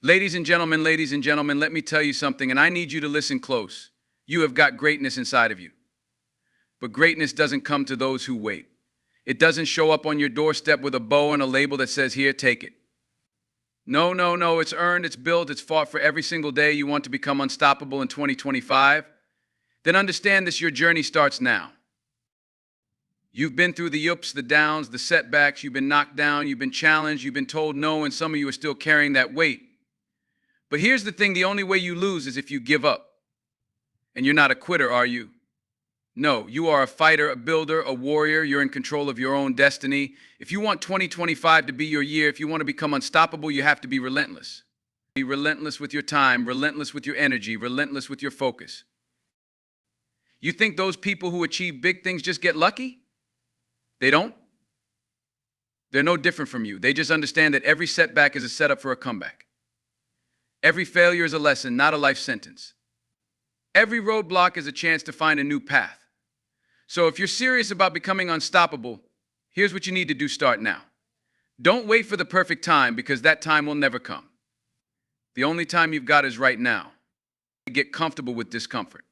Ladies and gentlemen, let me tell you something, and I need you to listen close. You have got greatness inside of you. But greatness doesn't come to those who wait. It doesn't show up on your doorstep with a bow and a label that says, "Here, take it." No, no, no, it's earned, it's built, it's fought for every single day. You want to become unstoppable in 2025? Then understand this, your journey starts now. You've been through the ups, the downs, the setbacks, you've been knocked down, you've been challenged, you've been told no, and some of you are still carrying that weight. But here's the thing, the only way you lose is if you give up. And you're not a quitter, are you? No, you are a fighter, a builder, a warrior. You're in control of your own destiny. If you want 2025 to be your year, if you want to become unstoppable, you have to be relentless. Be relentless with your time, relentless with your energy, relentless with your focus. You think those people who achieve big things just get lucky? They don't. They're no different from you. They just understand that every setback is a setup for a comeback. Every failure is a lesson, not a life sentence. Every roadblock is a chance to find a new path. So if you're serious about becoming unstoppable, here's what you need to do: start now. Don't wait for the perfect time, because that time will never come. The only time you've got is right now. Get comfortable with discomfort,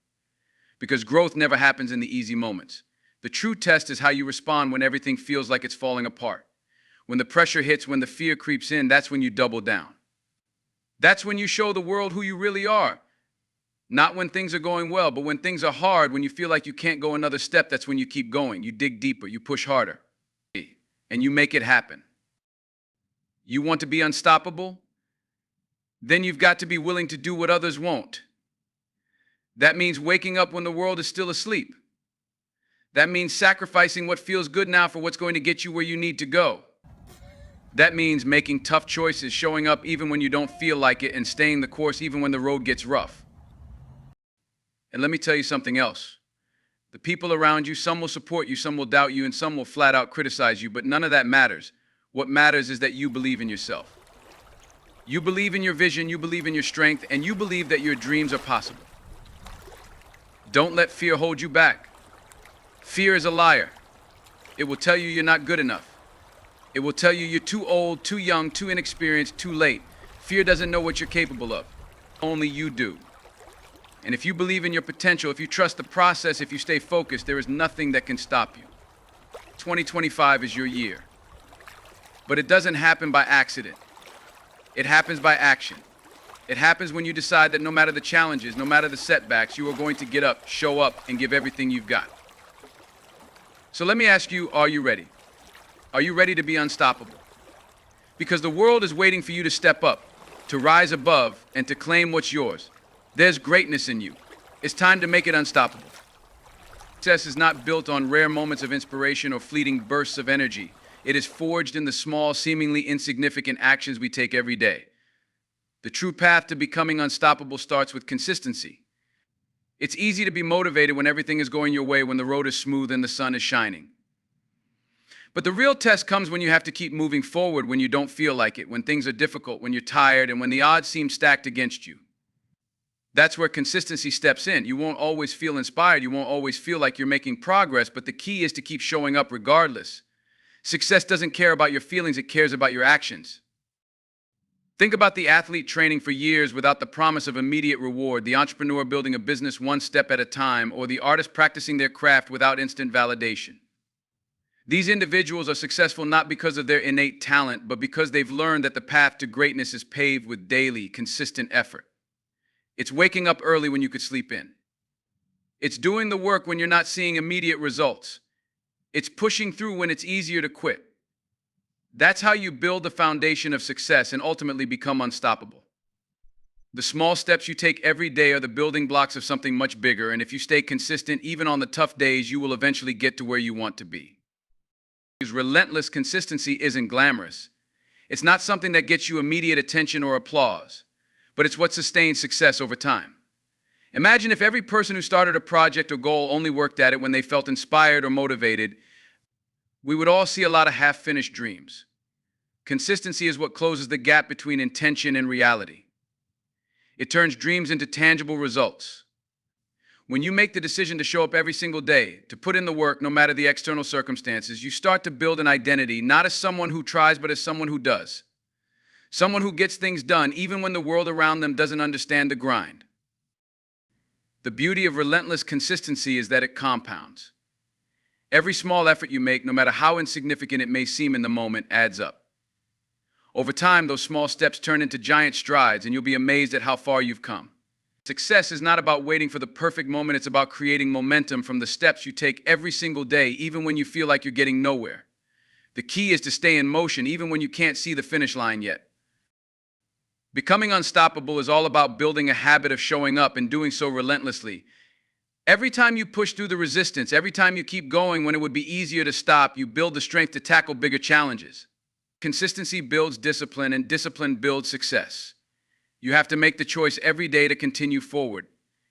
because growth never happens in the easy moments. The true test is how you respond when everything feels like it's falling apart. When the pressure hits, when the fear creeps in, that's when you double down. That's when you show the world who you really are. Not when things are going well, but when things are hard, when you feel like you can't go another step, that's when you keep going. You dig deeper, you push harder, and you make it happen. You want to be unstoppable? Then you've got to be willing to do what others won't. That means waking up when the world is still asleep. That means sacrificing what feels good now for what's going to get you where you need to go. That means making tough choices, showing up even when you don't feel like it, and staying the course even when the road gets rough. And let me tell you something else. The people around you, some will support you, some will doubt you, and some will flat out criticize you, but none of that matters. What matters is that you believe in yourself. You believe in your vision, you believe in your strength, and you believe that your dreams are possible. Don't let fear hold you back. Fear is a liar. It will tell you you're not good enough. It will tell you you're too old, too young, too inexperienced, too late. Fear doesn't know what you're capable of. Only you do. And if you believe in your potential, if you trust the process, if you stay focused, there is nothing that can stop you. 2025 is your year. But it doesn't happen by accident. It happens by action. It happens when you decide that no matter the challenges, no matter the setbacks, you are going to get up, show up, and give everything you've got. So let me ask you, are you ready? Are you ready to be unstoppable? Because the world is waiting for you to step up, to rise above, and to claim what's yours. There's greatness in you. It's time to make it unstoppable. Success is not built on rare moments of inspiration or fleeting bursts of energy. It is forged in the small, seemingly insignificant actions we take every day. The true path to becoming unstoppable starts with consistency. It's easy to be motivated when everything is going your way, when the road is smooth and the sun is shining. But the real test comes when you have to keep moving forward, when you don't feel like it, when things are difficult, when you're tired, and when the odds seem stacked against you. That's where consistency steps in. You won't always feel inspired. You won't always feel like you're making progress, but the key is to keep showing up regardless. Success doesn't care about your feelings, it cares about your actions. Think about the athlete training for years without the promise of immediate reward, the entrepreneur building a business one step at a time, or the artist practicing their craft without instant validation. These individuals are successful not because of their innate talent, but because they've learned that the path to greatness is paved with daily, consistent effort. It's waking up early when you could sleep in. It's doing the work when you're not seeing immediate results. It's pushing through when it's easier to quit. That's how you build the foundation of success and ultimately become unstoppable. The small steps you take every day are the building blocks of something much bigger, and if you stay consistent, even on the tough days, you will eventually get to where you want to be. Because relentless consistency isn't glamorous. It's not something that gets you immediate attention or applause, but it's what sustains success over time. Imagine if every person who started a project or goal only worked at it when they felt inspired or motivated. We would all see a lot of half-finished dreams. Consistency is what closes the gap between intention and reality. It turns dreams into tangible results. When you make the decision to show up every single day, to put in the work no matter the external circumstances, you start to build an identity, not as someone who tries, but as someone who does. Someone who gets things done even when the world around them doesn't understand the grind. The beauty of relentless consistency is that it compounds. Every small effort you make, no matter how insignificant it may seem in the moment, adds up. Over time, those small steps turn into giant strides, and you'll be amazed at how far you've come. Success is not about waiting for the perfect moment, it's about creating momentum from the steps you take every single day, even when you feel like you're getting nowhere. The key is to stay in motion, even when you can't see the finish line yet. Becoming unstoppable is all about building a habit of showing up and doing so relentlessly. Every time you push through the resistance, every time you keep going when it would be easier to stop, you build the strength to tackle bigger challenges. Consistency builds discipline, and discipline builds success. You have to make the choice every day to continue forward,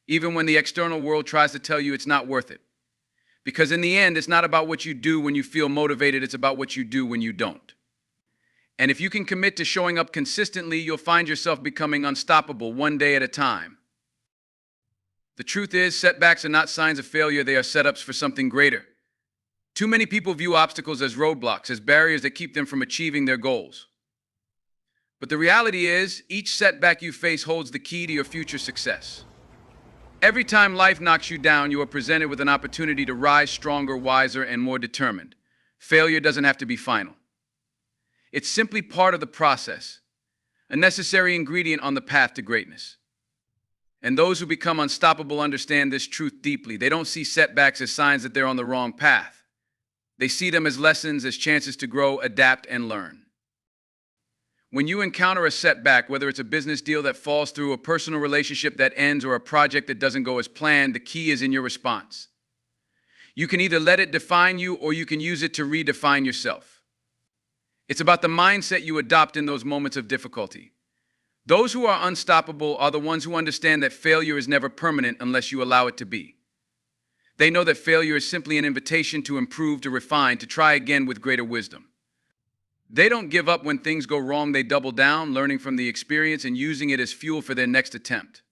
even when the external world tries to tell you it's not worth it. Because in the end, it's not about what you do when you feel motivated, it's about what you do when you don't. And if you can commit to showing up consistently, you'll find yourself becoming unstoppable one day at a time. The truth is, setbacks are not signs of failure, they are setups for something greater. Too many people view obstacles as roadblocks, as barriers that keep them from achieving their goals. But the reality is, each setback you face holds the key to your future success. Every time life knocks you down, you are presented with an opportunity to rise stronger, wiser, and more determined. Failure doesn't have to be final. It's simply part of the process, a necessary ingredient on the path to greatness. And those who become unstoppable understand this truth deeply. They don't see setbacks as signs that they're on the wrong path. They see them as lessons, as chances to grow, adapt, and learn. When you encounter a setback, whether it's a business deal that falls through, a personal relationship that ends, or a project that doesn't go as planned, the key is in your response. You can either let it define you or you can use it to redefine yourself. It's about the mindset you adopt in those moments of difficulty. Those who are unstoppable are the ones who understand that failure is never permanent unless you allow it to be. They know that failure is simply an invitation to improve, to refine, to try again with greater wisdom. They don't give up when things go wrong, they double down, learning from the experience and using it as fuel for their next attempt.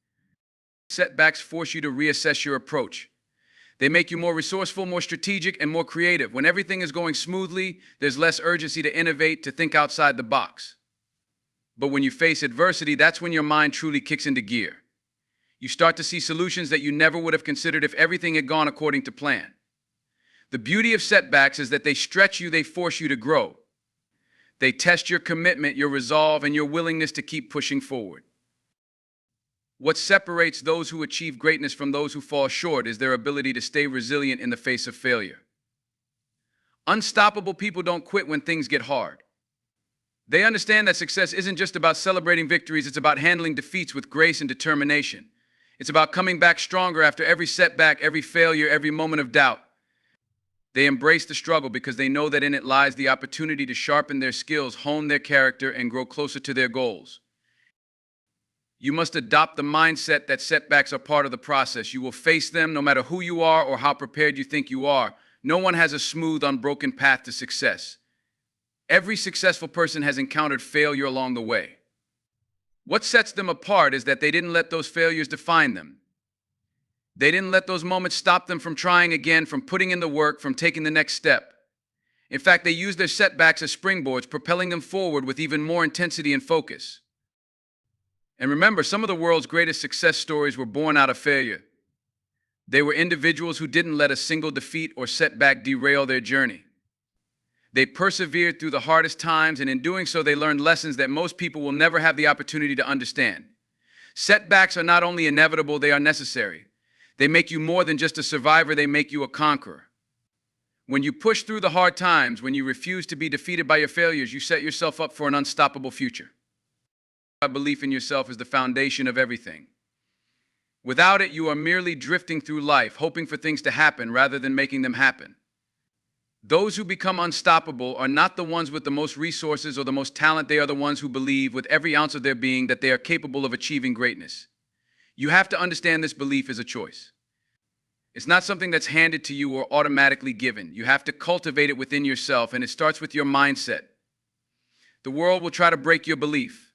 Setbacks force you to reassess your approach. They make you more resourceful, more strategic, and more creative. When everything is going smoothly, there's less urgency to innovate, to think outside the box. But when you face adversity, that's when your mind truly kicks into gear. You start to see solutions that you never would have considered if everything had gone according to plan. The beauty of setbacks is that they stretch you, they force you to grow. They test your commitment, your resolve, and your willingness to keep pushing forward. What separates those who achieve greatness from those who fall short is their ability to stay resilient in the face of failure. Unstoppable people don't quit when things get hard. They understand that success isn't just about celebrating victories, it's about handling defeats with grace and determination. It's about coming back stronger after every setback, every failure, every moment of doubt. They embrace the struggle because they know that in it lies the opportunity to sharpen their skills, hone their character, and grow closer to their goals. You must adopt the mindset that setbacks are part of the process. You will face them no matter who you are or how prepared you think you are. No one has a smooth, unbroken path to success. Every successful person has encountered failure along the way. What sets them apart is that they didn't let those failures define them. They didn't let those moments stop them from trying again, from putting in the work, from taking the next step. In fact, they used their setbacks as springboards, propelling them forward with even more intensity and focus. And remember, some of the world's greatest success stories were born out of failure. They were individuals who didn't let a single defeat or setback derail their journey. They persevered through the hardest times, and in doing so, they learned lessons that most people will never have the opportunity to understand. Setbacks are not only inevitable, they are necessary. They make you more than just a survivor, they make you a conqueror. When you push through the hard times, when you refuse to be defeated by your failures, you set yourself up for an unstoppable future. Belief in yourself is the foundation of everything. Without it, you are merely drifting through life, hoping for things to happen rather than making them happen. Those who become unstoppable are not the ones with the most resources or the most talent. They are the ones who believe with every ounce of their being that they are capable of achieving greatness. You have to understand this belief is a choice. It's not something that's handed to you or automatically given. You have to cultivate it within yourself, and it starts with your mindset. The world will try to break your belief.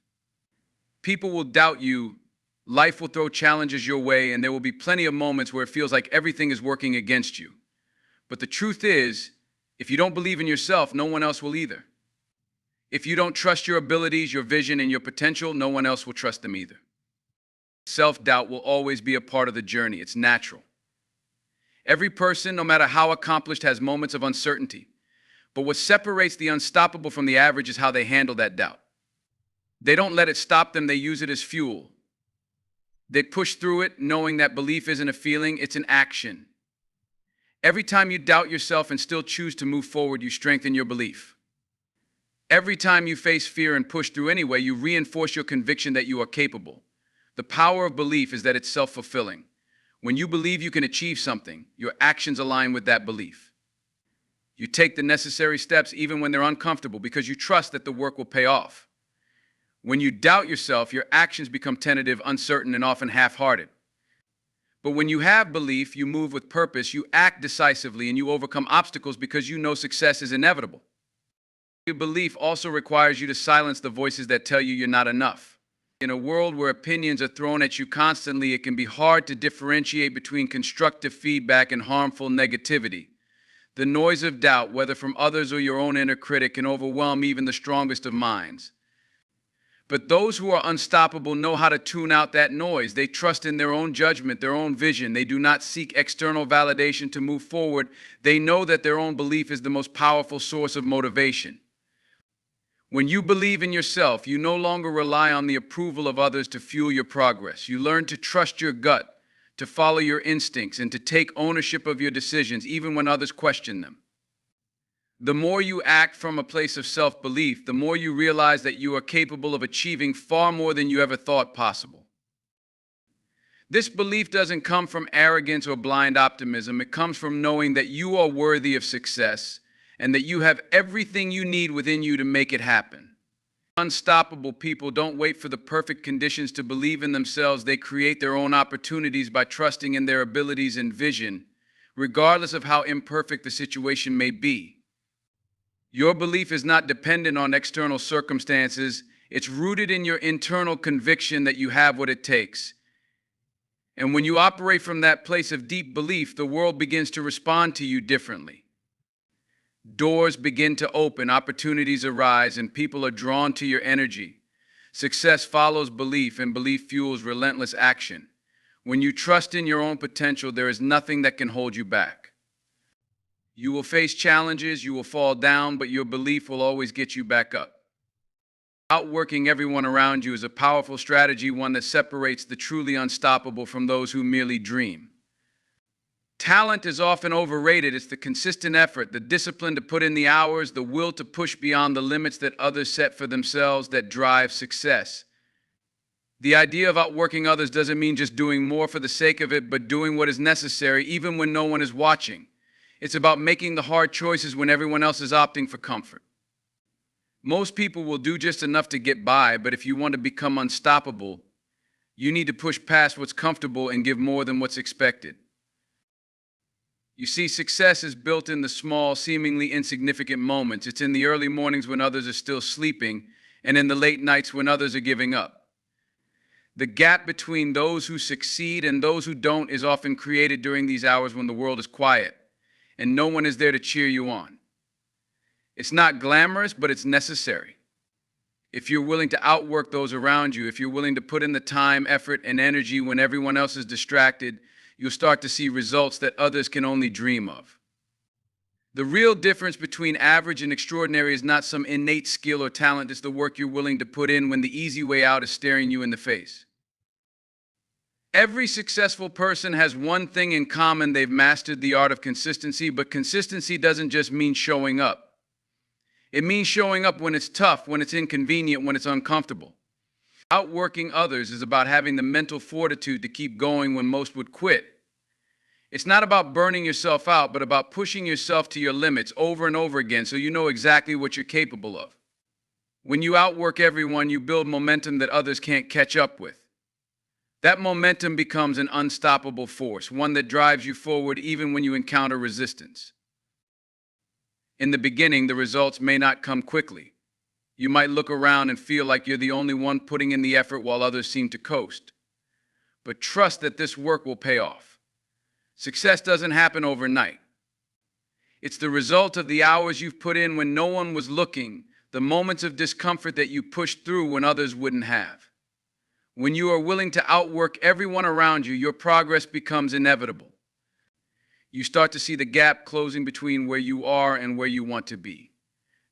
People will doubt you, life will throw challenges your way, and there will be plenty of moments where it feels like everything is working against you. But the truth is, if you don't believe in yourself, no one else will either. If you don't trust your abilities, your vision, and your potential, no one else will trust them either. Self-doubt will always be a part of the journey. It's natural. Every person, no matter how accomplished, has moments of uncertainty. But what separates the unstoppable from the average is how they handle that doubt. They don't let it stop them, they use it as fuel. They push through it, knowing that belief isn't a feeling, it's an action. Every time you doubt yourself and still choose to move forward, you strengthen your belief. Every time you face fear and push through anyway, you reinforce your conviction that you are capable. The power of belief is that it's self-fulfilling. When you believe you can achieve something, your actions align with that belief. You take the necessary steps even when they're uncomfortable because you trust that the work will pay off. When you doubt yourself, your actions become tentative, uncertain, and often half-hearted. But when you have belief, you move with purpose, you act decisively, and you overcome obstacles because you know success is inevitable. Your belief also requires you to silence the voices that tell you you're not enough. In a world where opinions are thrown at you constantly, it can be hard to differentiate between constructive feedback and harmful negativity. The noise of doubt, whether from others or your own inner critic, can overwhelm even the strongest of minds. But those who are unstoppable know how to tune out that noise. They trust in their own judgment, their own vision. They do not seek external validation to move forward. They know that their own belief is the most powerful source of motivation. When you believe in yourself, you no longer rely on the approval of others to fuel your progress. You learn to trust your gut, to follow your instincts, and to take ownership of your decisions, even when others question them. The more you act from a place of self-belief, the more you realize that you are capable of achieving far more than you ever thought possible. This belief doesn't come from arrogance or blind optimism. It comes from knowing that you are worthy of success and that you have everything you need within you to make it happen. Unstoppable people don't wait for the perfect conditions to believe in themselves. They create their own opportunities by trusting in their abilities and vision, regardless of how imperfect the situation may be. Your belief is not dependent on external circumstances. It's rooted in your internal conviction that you have what it takes. And when you operate from that place of deep belief, the world begins to respond to you differently. Doors begin to open, opportunities arise, and people are drawn to your energy. Success follows belief, and belief fuels relentless action. When you trust in your own potential, there is nothing that can hold you back. You will face challenges, you will fall down, but your belief will always get you back up. Outworking everyone around you is a powerful strategy, one that separates the truly unstoppable from those who merely dream. Talent is often overrated. It's the consistent effort, the discipline to put in the hours, the will to push beyond the limits that others set for themselves that drive success. The idea of outworking others doesn't mean just doing more for the sake of it, but doing what is necessary even when no one is watching. It's about making the hard choices when everyone else is opting for comfort. Most people will do just enough to get by, but if you want to become unstoppable, you need to push past what's comfortable and give more than what's expected. You see, success is built in the small, seemingly insignificant moments. It's in the early mornings when others are still sleeping, and in the late nights when others are giving up. The gap between those who succeed and those who don't is often created during these hours when the world is quiet and no one is there to cheer you on. It's not glamorous, but it's necessary. If you're willing to outwork those around you, if you're willing to put in the time, effort, and energy when everyone else is distracted, you'll start to see results that others can only dream of. The real difference between average and extraordinary is not some innate skill or talent, it's the work you're willing to put in when the easy way out is staring you in the face. Every successful person has one thing in common: they've mastered the art of consistency, but consistency doesn't just mean showing up. It means showing up when it's tough, when it's inconvenient, when it's uncomfortable. Outworking others is about having the mental fortitude to keep going when most would quit. It's not about burning yourself out, but about pushing yourself to your limits over and over again so you know exactly what you're capable of. When you outwork everyone, you build momentum that others can't catch up with. That momentum becomes an unstoppable force, one that drives you forward even when you encounter resistance. In the beginning, the results may not come quickly. You might look around and feel like you're the only one putting in the effort while others seem to coast. But trust that this work will pay off. Success doesn't happen overnight. It's the result of the hours you've put in when no one was looking, the moments of discomfort that you push through when others wouldn't have. When you are willing to outwork everyone around you, your progress becomes inevitable. You start to see the gap closing between where you are and where you want to be.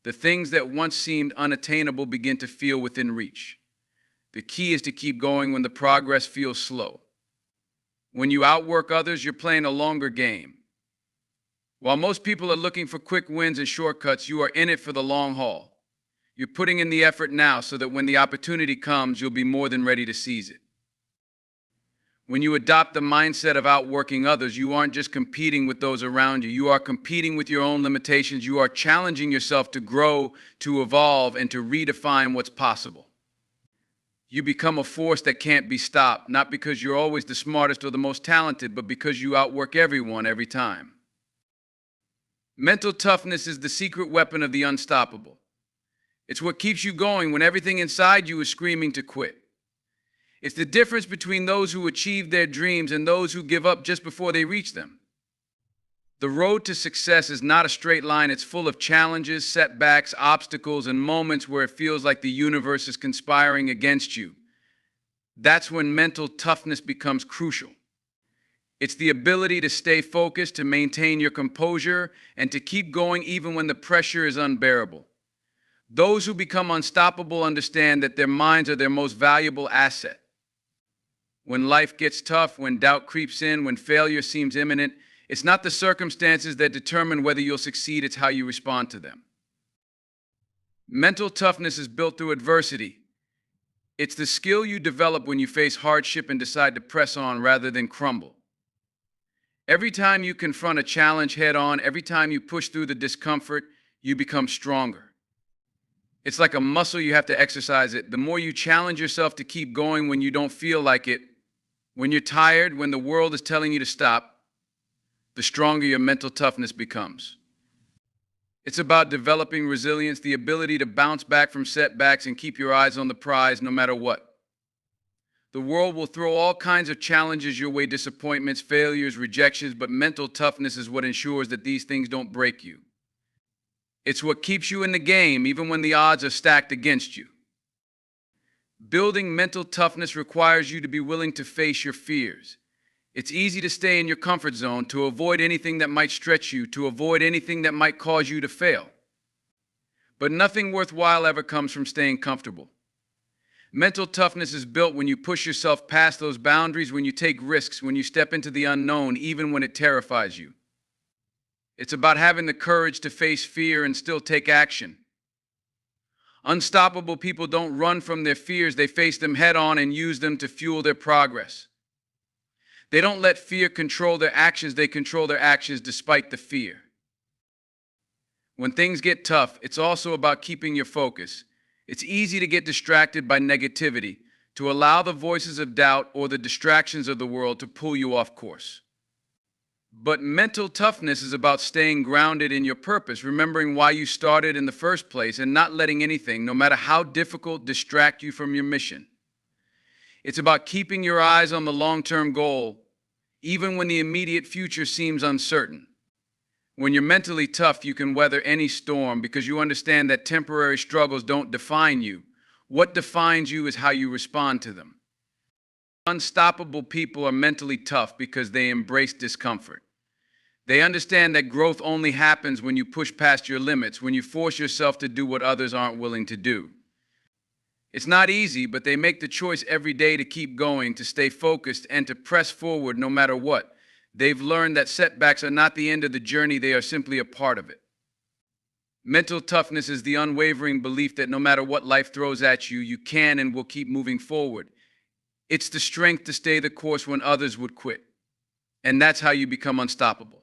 The things that once seemed unattainable begin to feel within reach. The key is to keep going when the progress feels slow. When you outwork others, you're playing a longer game. While most people are looking for quick wins and shortcuts, you are in it for the long haul. You're putting in the effort now so that when the opportunity comes, you'll be more than ready to seize it. When you adopt the mindset of outworking others, you aren't just competing with those around you. You are competing with your own limitations. You are challenging yourself to grow, to evolve, and to redefine what's possible. You become a force that can't be stopped, not because you're always the smartest or the most talented, but because you outwork everyone every time. Mental toughness is the secret weapon of the unstoppable. It's what keeps you going when everything inside you is screaming to quit. It's the difference between those who achieve their dreams and those who give up just before they reach them. The road to success is not a straight line. It's full of challenges, setbacks, obstacles, and moments where it feels like the universe is conspiring against you. That's when mental toughness becomes crucial. It's the ability to stay focused, to maintain your composure, and to keep going even when the pressure is unbearable. Those who become unstoppable understand that their minds are their most valuable asset. When life gets tough, when doubt creeps in, when failure seems imminent, it's not the circumstances that determine whether you'll succeed, it's how you respond to them. Mental toughness is built through adversity. It's the skill you develop when you face hardship and decide to press on rather than crumble. Every time you confront a challenge head on, every time you push through the discomfort, you become stronger. It's like a muscle, you have to exercise it. The more you challenge yourself to keep going when you don't feel like it, when you're tired, when the world is telling you to stop, the stronger your mental toughness becomes. It's about developing resilience, the ability to bounce back from setbacks and keep your eyes on the prize no matter what. The world will throw all kinds of challenges your way, disappointments, failures, rejections, but mental toughness is what ensures that these things don't break you. It's what keeps you in the game even when the odds are stacked against you. Building mental toughness requires you to be willing to face your fears. It's easy to stay in your comfort zone, to avoid anything that might stretch you, to avoid anything that might cause you to fail. But nothing worthwhile ever comes from staying comfortable. Mental toughness is built when you push yourself past those boundaries, when you take risks, when you step into the unknown, even when it terrifies you. It's about having the courage to face fear and still take action. Unstoppable people don't run from their fears, they face them head on and use them to fuel their progress. They don't let fear control their actions, they control their actions despite the fear. When things get tough, it's also about keeping your focus. It's easy to get distracted by negativity, to allow the voices of doubt or the distractions of the world to pull you off course. But mental toughness is about staying grounded in your purpose, remembering why you started in the first place, and not letting anything, no matter how difficult, distract you from your mission. It's about keeping your eyes on the long-term goal, even when the immediate future seems uncertain. When you're mentally tough, you can weather any storm because you understand that temporary struggles don't define you. What defines you is how you respond to them. Unstoppable people are mentally tough because they embrace discomfort. They understand that growth only happens when you push past your limits, when you force yourself to do what others aren't willing to do. It's not easy, but they make the choice every day to keep going, to stay focused, and to press forward no matter what. They've learned that setbacks are not the end of the journey, they are simply a part of it. Mental toughness is the unwavering belief that no matter what life throws at you, you can and will keep moving forward. It's the strength to stay the course when others would quit. And that's how you become unstoppable.